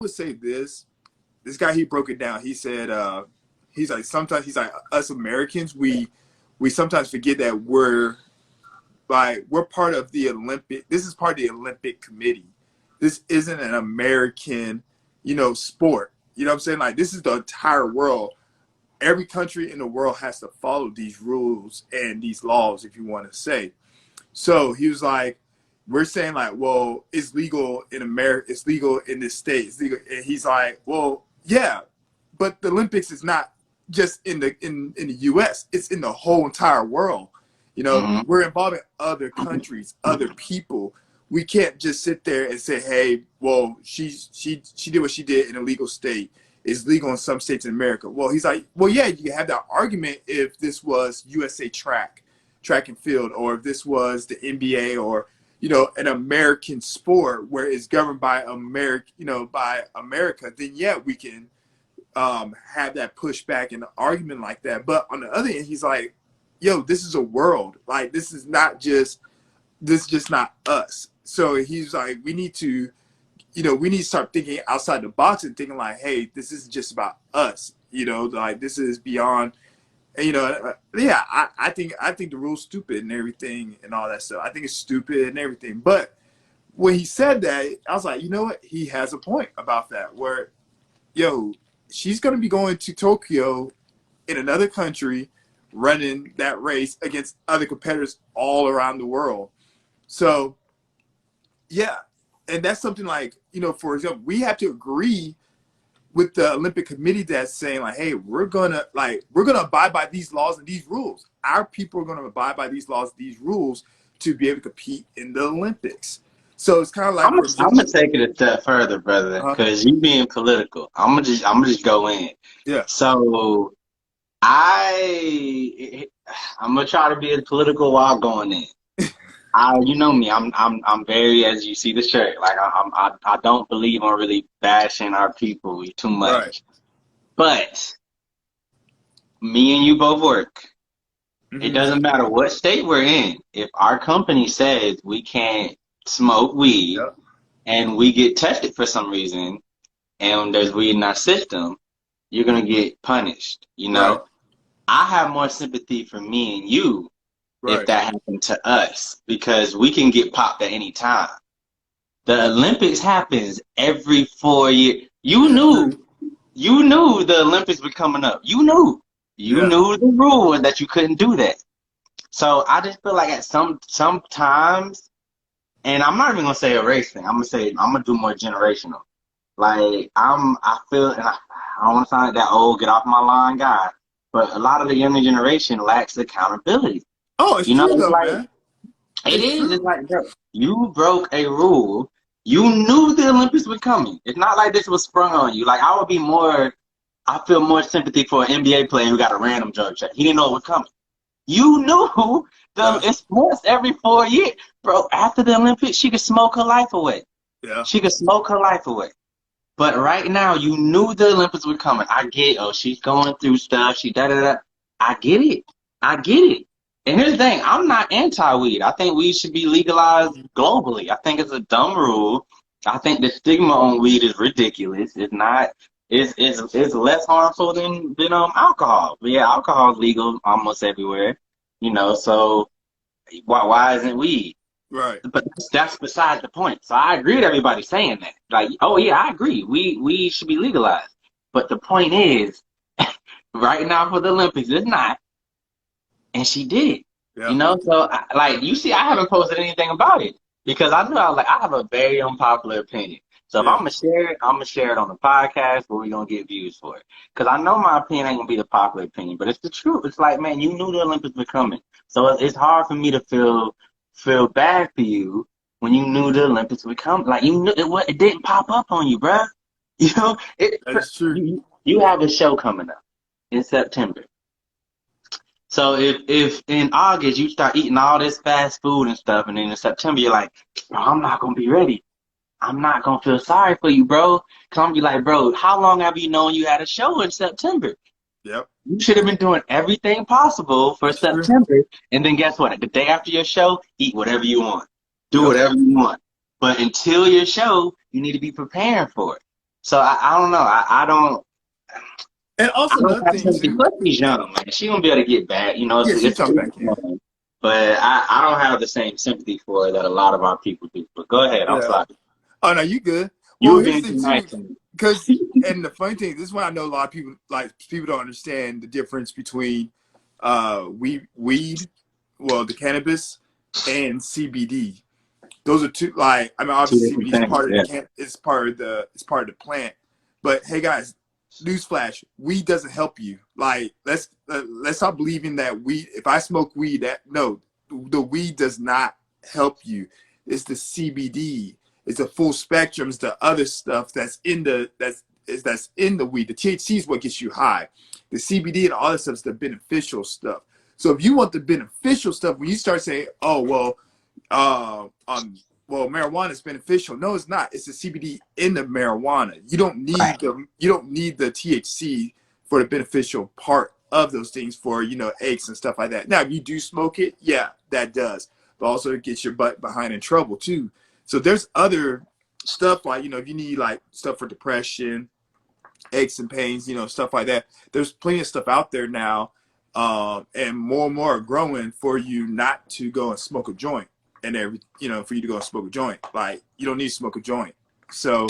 would say this guy, he broke it down. He said, sometimes he's like, us Americans, we sometimes forget that we're part of the Olympic. This is part of the Olympic Committee. This isn't an American, sport. You know what I'm saying? Like, this is the entire world. Every country in the world has to follow these rules and these laws, if you want to say. So he was like, we're saying like, well, it's legal in America, it's legal in this state, it's legal. And he's like, well, yeah, but the Olympics is not just in the US, it's in the whole entire world. We're involving other countries, other people. We can't just sit there and say, hey, well, she did what she did in a legal state. It's legal in some states in America. Well, he's like, well, yeah, you have that argument if this was USA track and field, or if this was the NBA, or an American sport where it's governed by America, then yeah, we can have that pushback and argument like that. But on the other end, he's like, yo, this is a world. Like, this is just not us. So he's like, we need to start thinking outside the box and thinking like, hey, this isn't just about us. Like, this is beyond. And, yeah, I think the rule's stupid and everything and all that stuff. I think it's stupid and everything. But when he said that, I was like, you know what? He has a point about that. Where, yo, she's going to be going to Tokyo in another country, running that race against other competitors all around the world. So, yeah. And that's something like, for example, we have to agree with the Olympic Committee that's saying like, hey, we're gonna abide by these laws and these rules. Our people are gonna abide by these laws, these rules, to be able to compete in the Olympics. So it's kind of like I'm gonna take it a step further, brother, because you being political. I'm gonna just go in. Yeah. So I'm gonna try to be as political while going in. You know me. I'm very, as you see the shirt. Like I don't believe on really bashing our people too much. Right. But me and you both work. Mm-hmm. It doesn't matter what state we're in. If our company says we can't smoke weed, yep, and we get tested for some reason, and there's weed in our system, you're gonna get punished. Right. I have more sympathy for me and you. Right. If that happened to us, because we can get popped at any time. The Olympics happens every 4 years. You knew the Olympics were coming up. You knew the rule that you couldn't do that. So I just feel like at sometimes, and I'm not even gonna say a race thing. I'm gonna do more generational. Like I feel, and I don't want to sound like that old get off my line guy, but a lot of the younger generation lacks accountability. Oh, it's true though, like, man. It is. It's like, bro, you broke a rule. You knew the Olympics were coming. It's not like this was sprung on you. Like, I feel more sympathy for an NBA player who got a random drug check. He didn't know it was coming. You knew it's once every 4 years. Bro, after the Olympics, she could smoke her life away. Yeah. She could smoke her life away. But right now, you knew the Olympics were coming. I get, she's going through stuff. She da-da-da. I get it. And here's the thing, I'm not anti-weed. I think weed should be legalized globally. I think it's a dumb rule. I think the stigma on weed is ridiculous. It's not. It's less harmful than alcohol. But yeah, alcohol is legal almost everywhere. So why isn't weed? Right. But that's beside the point. So I agree with everybody saying that. Like, oh yeah, I agree. Weed should be legalized. But the point is, right now for the Olympics, it's not. And she did it, So you see, I haven't posted anything about it because I knew I have a very unpopular opinion. So if I'm gonna share it on the podcast, where we gonna get views for it. Because I know my opinion ain't gonna be the popular opinion, but it's the truth. It's like, man, you knew the Olympics were coming, so it's hard for me to feel bad for you when you knew the Olympics were coming. Like, you knew it didn't pop up on you, bruh. That's true. You have a show coming up in September. So if in August you start eating all this fast food and stuff, and then in September you're like, bro, I'm not going to be ready. I'm not going to feel sorry for you, bro. Because I'm going to be like, bro, how long have you known you had a show in September? Yep. You should have been doing everything possible for September. And then guess what? The day after your show, eat whatever you want. Do whatever you want. But until your show, you need to be preparing for it. So I don't know. And I also don't another have thing sympathy. too. Plus, she's young, man. She gonna be able to get back. You know, Yeah, she it's come back in. but I don't have the same sympathy for her that a lot of our people do. But go ahead. I'm Yeah. sorry. Oh no, you good. You Well, were here's being the too thing too, nice to me. because and the funny thing, this is why I know a lot of people people don't understand the difference between weed, well, the cannabis, and CBD. Those are two, like, I mean, Two obviously different CBD is things. part of the Yeah. can it's part of the plant. But hey guys, newsflash, weed doesn't help you. Like, let's stop believing that weed, if I smoke weed, that no, the weed does not help you. It's the CBD. It's a full spectrum. It's the other stuff that's in the weed. The THC is what gets you high. The CBD and all that stuff is the beneficial stuff. So if you want the beneficial stuff, when you start saying, oh well, well, marijuana is beneficial. No, it's not. It's the CBD in the marijuana. Right. You don't need the THC for the beneficial part of those things for, aches and stuff like that. Now, if you do smoke it, yeah, that does. But also it gets your butt behind in trouble too. So there's other stuff like, if you need like stuff for depression, aches and pains, stuff like that. There's plenty of stuff out there now, and more are growing for you not to go and smoke a joint, for you to go and smoke a joint. Like, you don't need to smoke a joint. So,